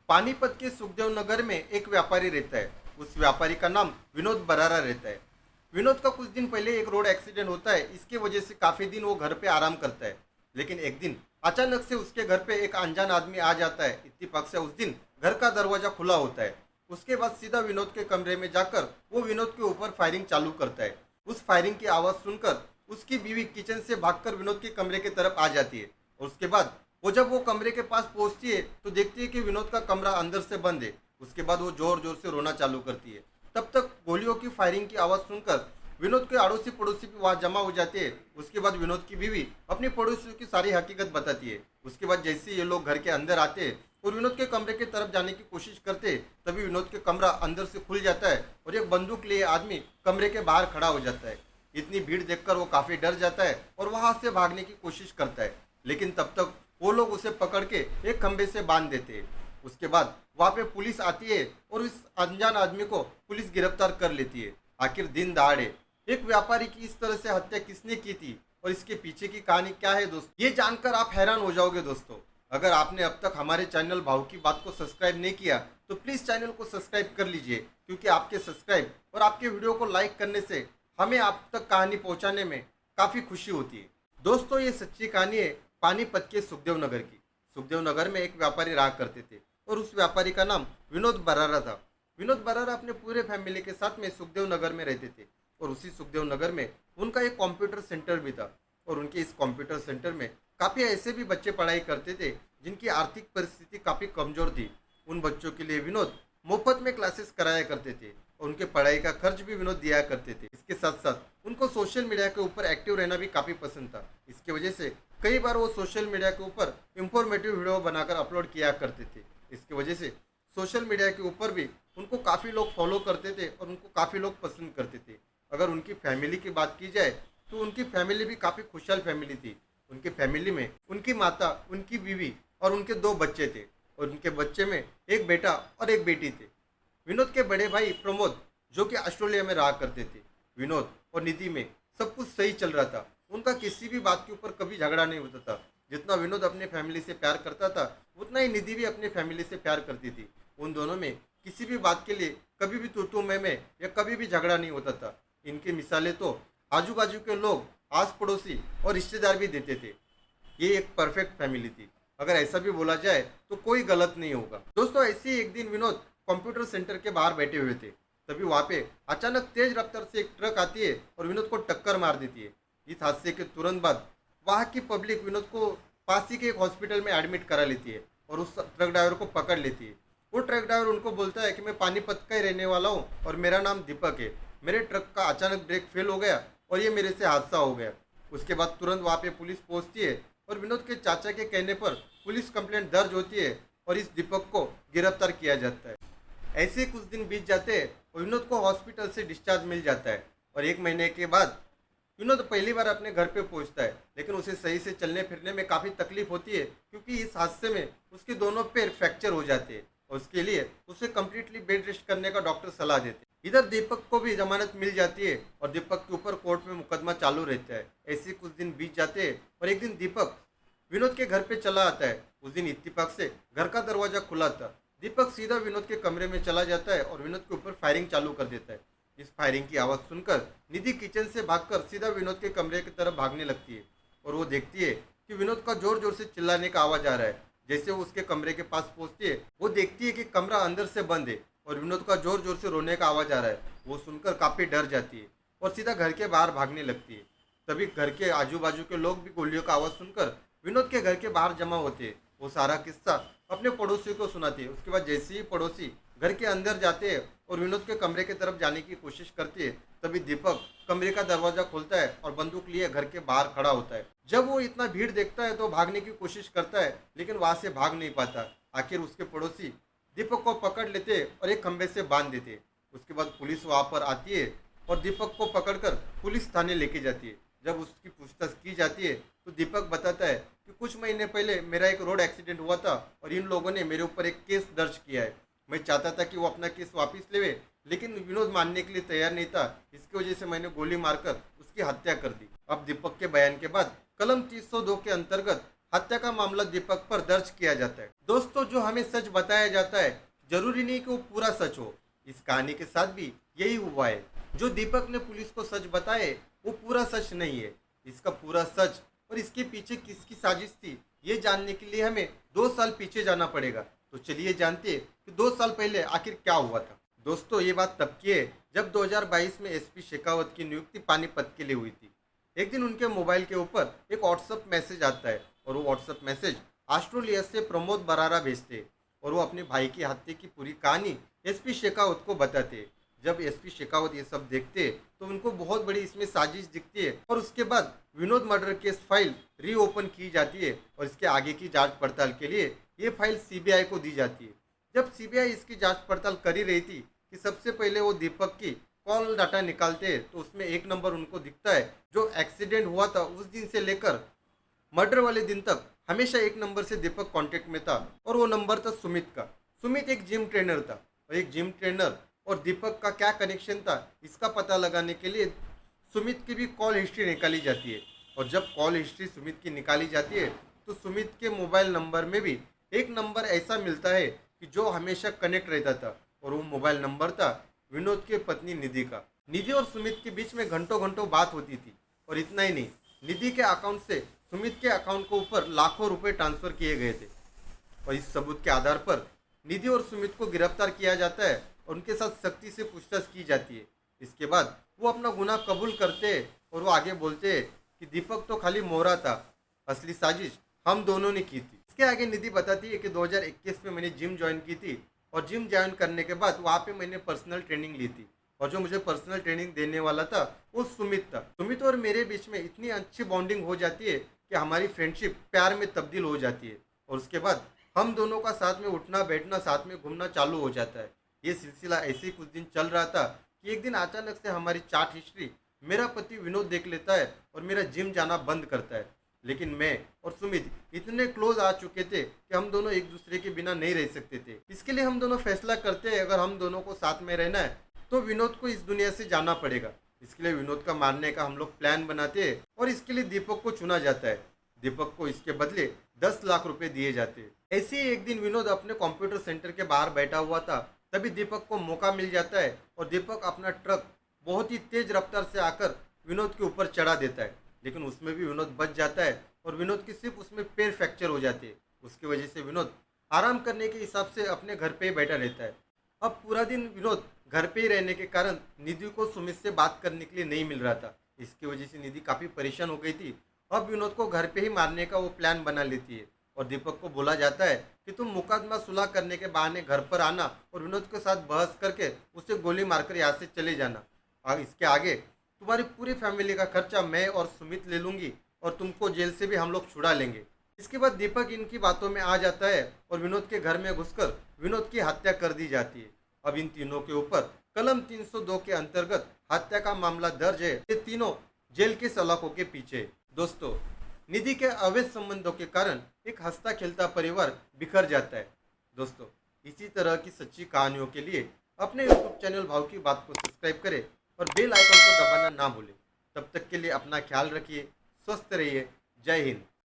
पानीपत के सुखदेव नगर में एक व्यापारी रहता है। उस व्यापारी का नाम विनोद बरारा रहता है। विनोद का कुछ दिन पहले एक रोड एक्सीडेंट होता है। इसके वजह से काफी दिन वो घर पे आराम करता है। लेकिन एक दिन अचानक से उसके घर पे एक अनजान आदमी आ जाता है। इत्तेफाक से उस दिन घर का दरवाजा खुला होता है। उसके बाद सीधा विनोद के कमरे में जाकर वो विनोद के ऊपर फायरिंग चालू करता है। उस फायरिंग की आवाज सुनकर उसकी बीवी किचन से भागकर विनोद के कमरे की तरफ आ जाती है। और उसके बाद जब वो कमरे के पास पहुंचती है तो देखती है कि विनोद का कमरा अंदर से बंद है। उसके बाद वो जोर जोर से रोना चालू करती है। तब तक गोलियों की फायरिंग की आवाज़ सुनकर विनोद के अड़ोसी पड़ोसी भी वहाँ जमा हो जाते हैं। उसके बाद विनोद की बीवी अपने पड़ोसियों की सारी हकीकत बताती है। उसके बाद जैसे ये लोग घर के अंदर आते हैं और विनोद के कमरे की तरफ जाने की कोशिश करते हैं, तभी विनोद के कमरा अंदर से खुल जाता है और एक बंदूक लिए आदमी कमरे के बाहर खड़ा हो जाता है। इतनी भीड़ देखकर वो काफ़ी डर जाता है और वहाँ से भागने की कोशिश करता है। लेकिन तब तक वो लोग उसे पकड़ के एक खंबे से बांध देते हैं। उसके बाद वहाँ पे पुलिस आती है और इस अनजान आदमी को पुलिस गिरफ्तार कर लेती है। आखिर दिन दहाड़े एक व्यापारी की इस तरह से हत्या किसने की थी और इसके पीछे की कहानी क्या है दोस्तों, ये जानकर आप हैरान हो जाओगे दोस्तों। अगर आपने अब तक हमारे चैनल भाव की बात को सब्सक्राइब नहीं किया तो प्लीज़ चैनल को सब्सक्राइब कर लीजिए, क्योंकि आपके सब्सक्राइब और आपके वीडियो को लाइक करने से हमें आप तक कहानी पहुँचाने में काफ़ी खुशी होती है। दोस्तों, ये सच्ची कहानी है पानीपत के सुखदेव नगर की। सुखदेव नगर में एक व्यापारी रहा करते थे और उस व्यापारी का नाम विनोद बरारा था। विनोद बरारा अपने पूरे फैमिली के साथ में सुखदेव नगर में रहते थे और उसी सुखदेव नगर में उनका एक कंप्यूटर सेंटर भी था। और उनके इस कंप्यूटर सेंटर में काफ़ी ऐसे भी बच्चे पढ़ाई करते थे जिनकी आर्थिक परिस्थिति काफ़ी कमज़ोर थी। उन बच्चों के लिए विनोद मुफ्त में क्लासेस कराया करते थे और उनके पढ़ाई का खर्च भी विनोद दिया करते थे। इसके साथ साथ उनको सोशल मीडिया के ऊपर एक्टिव रहना भी काफ़ी पसंद था। इसकी वजह से कई बार वो सोशल मीडिया के ऊपर इंफॉर्मेटिव वीडियो बनाकर अपलोड किया करते थे। इसकी वजह से सोशल मीडिया के ऊपर भी उनको काफ़ी लोग फॉलो करते थे और उनको काफ़ी लोग पसंद करते थे। अगर उनकी फैमिली की बात की जाए तो उनकी फैमिली भी काफ़ी खुशहाल फैमिली थी। उनकी फैमिली में उनकी माता, उनकी बीवी और उनके दो बच्चे थे और उनके बच्चे में एक बेटा और एक बेटी थे। विनोद के बड़े भाई प्रमोद, जो कि ऑस्ट्रेलिया में रहा करते थे। विनोद और निधि में सब कुछ सही चल रहा था। उनका किसी भी बात के ऊपर कभी झगड़ा नहीं होता था। जितना विनोद अपने फैमिली से प्यार करता था उतना ही निधि भी अपनी फैमिली से प्यार करती थी। उन दोनों में किसी भी बात के लिए कभी भी तू मैं या कभी भी झगड़ा नहीं होता था। इनकी मिसालें तो आजू बाजू के लोग, आस पड़ोसी और रिश्तेदार भी देते थे। ये एक परफेक्ट फैमिली थी। अगर ऐसा भी बोला जाए तो कोई गलत नहीं होगा। दोस्तों, ऐसे ही एक दिन विनोद कंप्यूटर सेंटर के बाहर बैठे हुए थे। तभी वहाँ पे अचानक तेज रफ्तार से एक ट्रक आती है और विनोद को टक्कर मार देती है। इस हादसे के तुरंत बाद वहाँ की पब्लिक विनोद को पास ही के एक हॉस्पिटल में एडमिट करा लेती है और उस ट्रक ड्राइवर को पकड़ लेती है। वो ट्रक ड्राइवर उनको बोलता है कि मैं पानीपत का ही रहने वाला हूँ और मेरा नाम दीपक है। मेरे ट्रक का अचानक ब्रेक फेल हो गया और ये मेरे से हादसा हो गया। उसके बाद तुरंत वहाँ पे पुलिस पहुँचती है और विनोद के चाचा के कहने पर पुलिस कंप्लेंट दर्ज होती है और इस दीपक को गिरफ्तार किया जाता है। ऐसे ही कुछ दिन बीत जाते हैं और विनोद को हॉस्पिटल से डिस्चार्ज मिल जाता है और एक महीने के बाद विनोद पहली बार अपने घर पे पहुंचता है। लेकिन उसे सही से चलने फिरने में काफ़ी तकलीफ होती है, क्योंकि इस हादसे में उसके दोनों पैर फ्रैक्चर हो जाते हैं और उसके लिए उसे कम्प्लीटली बेड रेस्ट करने का डॉक्टर सलाह देते हैं। इधर दीपक को भी जमानत मिल जाती है और दीपक के ऊपर कोर्ट में मुकदमा चालू रहता है। ऐसे कुछ दिन बीत जाते हैं और एक दिन दीपक विनोद के घर पे चला आता है। उस दिन इत्तेफाक से घर का दरवाजा खुला था। दीपक सीधा विनोद के कमरे में चला जाता है और विनोद के ऊपर फायरिंग चालू कर देता है। इस फायरिंग की आवाज़ सुनकर निधि किचन से भागकर सीधा विनोद के कमरे की तरफ भागने लगती है और वो देखती है कि विनोद का जोर जोर से चिल्लाने का आवाज़ आ रहा है। जैसे वो उसके कमरे के पास पहुंचती है, वो देखती है कि कमरा अंदर से बंद है और विनोद का जोर जोर से रोने का आवाज़ आ रहा है। वो सुनकर काफ़ी डर जाती है और सीधा घर के बाहर भागने लगती है। तभी घर के आजू बाजू के लोग भी गोलियों का आवाज़ सुनकर विनोद के घर के बाहर जमा होते हैं। वो सारा किस्सा अपने पड़ोसियों को सुनाती है। उसके बाद जैसे ही पड़ोसी घर के अंदर जाते हैं और विनोद के कमरे की तरफ जाने की कोशिश करती है, तभी दीपक कमरे का दरवाजा खोलता है और बंदूक लिए घर के बाहर खड़ा होता है। जब वो इतना भीड़ देखता है तो भागने की कोशिश करता है, लेकिन वहां से भाग नहीं पाता। आखिर उसके पड़ोसी दीपक को पकड़ लेते और एक खंबे से बांध देते। उसके बाद पुलिस वहां पर आती है और दीपक को पकड़कर पुलिस थाने लेके जाती है। जब उसकी पूछताछ की जाती है तो दीपक बताता है कि कुछ महीने पहले मेरा एक रोड एक्सीडेंट हुआ था और इन लोगों ने मेरे ऊपर एक केस दर्ज किया है। मैं चाहता था कि वो अपना केस वापस लेवे, लेकिन विनोद मानने के लिए तैयार नहीं था। इसकी वजह से मैंने गोली मारकर उसकी हत्या कर दी। अब दीपक के बयान के बाद कलम 302 के अंतर्गत हत्या का मामला दीपक पर दर्ज किया जाता है। दोस्तों, जो हमें सच बताया जाता है जरूरी नहीं कि वो पूरा सच हो। इस कहानी के साथ भी यही हुआ है। जो दीपक ने पुलिस को सच बताए वो पूरा सच नहीं है। इसका पूरा सच और इसके पीछे किसकी साजिश थी ये जानने के लिए हमें 2 साल पीछे जाना पड़ेगा। तो चलिए जानते हैं कि 2 साल पहले आखिर क्या हुआ था। दोस्तों, ये बात तब की है जब 2022 में एसपी शेखावत की नियुक्ति पानीपत के लिए हुई थी। एक दिन उनके मोबाइल के ऊपर एक व्हाट्सएप मैसेज आता है और वो व्हाट्सएप मैसेज ऑस्ट्रेलिया से प्रमोद बरारा भेजते हैं और वो अपने भाई की हत्या की पूरी कहानी एसपी शेखावत को बताते हैं। जब एसपी शेखावत ये सब देखते हैं तो उनको बहुत बड़ी इसमें साजिश दिखती है और उसके बाद Vinod murder case file reopen की जाती है और इसके आगे की जांच पड़ताल के लिए ये फाइल सीबीआई को दी जाती है। जब सीबीआई इसकी जांच पड़ताल कर ही रही थी कि सबसे पहले वो दीपक की कॉल डाटा निकालते हैं तो उसमें एक नंबर उनको दिखता है जो एक्सीडेंट हुआ था उस दिन से लेकर मर्डर वाले दिन तक हमेशा एक नंबर से दीपक कांटेक्ट में था और वो नंबर था सुमित का। सुमित एक जिम ट्रेनर था और एक जिम ट्रेनर और दीपक का क्या कनेक्शन था इसका पता लगाने के लिए सुमित की भी कॉल हिस्ट्री निकाली जाती है। और जब कॉल हिस्ट्री सुमित की निकाली जाती है तो सुमित के मोबाइल नंबर में भी एक नंबर ऐसा मिलता है कि जो हमेशा कनेक्ट रहता था और वो मोबाइल नंबर था विनोद की पत्नी निधि का। निधि और सुमित के बीच में घंटों घंटों बात होती थी और इतना ही नहीं, निधि के अकाउंट से सुमित के अकाउंट के ऊपर लाखों रुपए ट्रांसफर किए गए थे। और इस सबूत के आधार पर निधि और सुमित को गिरफ्तार किया जाता है और उनके साथ सख्ती से पूछताछ की जाती है। इसके बाद वो अपना गुनाह कबूल करते हैं और वो आगे बोलते हैं कि दीपक तो खाली मोहरा था, असली साजिश हम दोनों ने की थी। इसके आगे निधि बताती है कि 2021 में मैंने जिम ज्वाइन की थी और जिम ज्वाइन करने के बाद वहाँ पे मैंने पर्सनल ट्रेनिंग ली थी और जो मुझे पर्सनल ट्रेनिंग देने वाला था वो सुमित था। सुमित और मेरे बीच में इतनी अच्छी बॉन्डिंग हो जाती है कि हमारी फ्रेंडशिप प्यार में तब्दील हो जाती है और उसके बाद हम दोनों का साथ में उठना बैठना साथ में घूमना चालू हो जाता है। ये सिलसिला ऐसे ही कुछ दिन चल रहा था कि एक दिन अचानक से हमारी चाट हिस्ट्री मेरा पति विनोद देख लेता है और मेरा जिम जाना बंद करता है। लेकिन मैं और सुमित इतने क्लोज आ चुके थे कि हम दोनों एक दूसरे के बिना नहीं रह सकते थे। इसके लिए हम दोनों फैसला करते हैं अगर हम दोनों को साथ में रहना है तो विनोद को इस दुनिया से जाना पड़ेगा। इसके लिए विनोद का मारने का हम लोग प्लान बनाते हैं और इसके लिए दीपक को चुना जाता है। दीपक को इसके बदले 10 लाख रुपए दिए जाते हैं। ऐसे ही एक दिन विनोद अपने कंप्यूटर सेंटर के बाहर बैठा हुआ था, तभी दीपक को मौका मिल जाता है और दीपक अपना ट्रक बहुत ही तेज रफ्तार से आकर विनोद के ऊपर चढ़ा देता है। लेकिन उसमें भी विनोद बच जाता है और विनोद की सिर्फ उसमें पैर फ्रैक्चर हो जाते हैं। उसकी वजह से विनोद आराम करने के हिसाब से अपने घर पे ही बैठा रहता है। अब पूरा दिन विनोद घर पे ही रहने के कारण निधि को सुमित से बात करने के लिए नहीं मिल रहा था। इसकी वजह से निधि काफ़ी परेशान हो गई थी। अब विनोद को घर पे ही मारने का वो प्लान बना लेती है और दीपक को बोला जाता है कि तुम मुकदमा सुलह करने के बहाने घर पर आना और विनोद के साथ बहस करके उसे गोली मारकर यहाँ से चले जाना। और इसके आगे तुम्हारी पूरी फैमिली का खर्चा मैं और सुमित ले लूंगी और तुमको जेल से भी हम लोग छुड़ा लेंगे। इसके बाद दीपक इनकी बातों में आ जाता है और विनोद के घर में घुसकर विनोद की हत्या कर दी जाती है। अब इन तीनों के ऊपर कलम 302 के अंतर्गत हत्या का मामला दर्ज है। ये तीनों जेल के सलाखों के पीछे। दोस्तों, निधि के अवैध संबंधों के कारण एक हंसता खेलता परिवार बिखर जाता है। दोस्तों, इसी तरह की सच्ची कहानियों के लिए अपने यूट्यूब चैनल भाव की बात को सब्सक्राइब करें और बेल आइकन को दबाना ना भूलें। तब तक के लिए अपना ख्याल रखिए, स्वस्थ रहिए। जय हिंद।